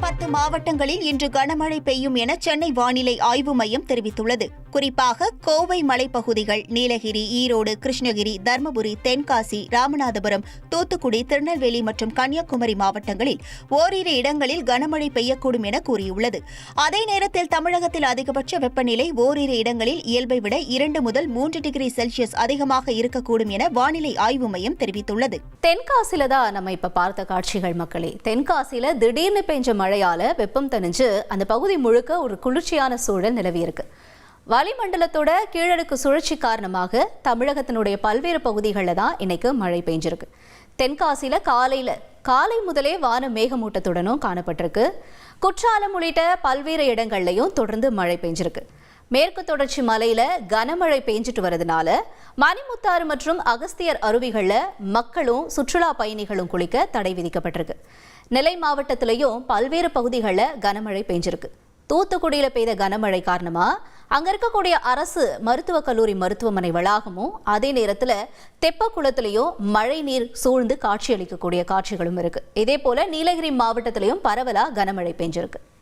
10 மாவட்டங்களில் இன்று கனமழை பெய்யும் என சென்னை வானிலை ஆய்வு மையம் தெரிவித்துள்ளது. குறிப்பாக கோவை மலைப்பகுதிகள், நீலகிரி, ஈரோடு, கிருஷ்ணகிரி, தருமபுரி, தென்காசி, ராமநாதபுரம், தூத்துக்குடி, திருநெல்வேலி மற்றும் கன்னியாகுமரி மாவட்டங்களில் ஓரிரு இடங்களில் கனமழை பெய்யக்கூடும் என கூறியுள்ளது. அதே நேரத்தில் தமிழகத்தில் அதிகபட்ச வெப்பநிலை ஓரிரு இடங்களில் இயல்பை விட 2 முதல் 3 டிகிரி செல்சியஸ் அதிகமாக இருக்கக்கூடும் என வானிலை ஆய்வு மையம் தெரிவித்துள்ளது. தென்காசியில தான் நம்ம இப்ப பார்த்த காட்சிகள் மக்களே. தென்காசியில திடீர்னு பெஞ்ச மழையால வெப்பம் தணிஞ்சு அந்த பகுதி முழுக்க ஒரு குளிர்ச்சியான சூழல் நிலவியிருக்கு. வளிமண்டலத்தோட கீழடுக்கு சுழற்சி காரணமாக தமிழகத்தினுடைய பல்வேறு பகுதிகளில் தான் இன்னைக்கு மழை பெஞ்சிருக்கு. தென்காசியில காலை முதலே வான மேகமூட்டத்துடனும் காணப்பட்டிருக்கு. குற்றாலம் உள்ளிட்ட பல்வேறு இடங்கள்லையும் தொடர்ந்து மழை பெஞ்சிருக்கு. மேற்கு தொடர்ச்சி மலையில கனமழை பெஞ்சிட்டு வரதுனால மணிமுத்தாறு மற்றும் அகஸ்தியர் அருவிகள்ல மக்களும் சுற்றுலா பயணிகளும் குளிக்க தடை விதிக்கப்பட்டிருக்கு. நெல்லை மாவட்டத்திலையும் பல்வேறு பகுதிகளில் கனமழை பெஞ்சிருக்கு. தூத்துக்குடியில பெய்த கனமழை காரணமா அங்க இருக்கக்கூடிய அரசு மருத்துவக் கல்லூரி மருத்துவமனை வளாகமும் அதே நேரத்துல தெப்பக்குளத்திலையும் மழை நீர் சூழ்ந்து காட்சியளிக்கக்கூடிய காட்சிகளும் இருக்கு. இதே போல நீலகிரி மாவட்டத்திலையும் பரவலா கனமழை பெஞ்சிருக்கு.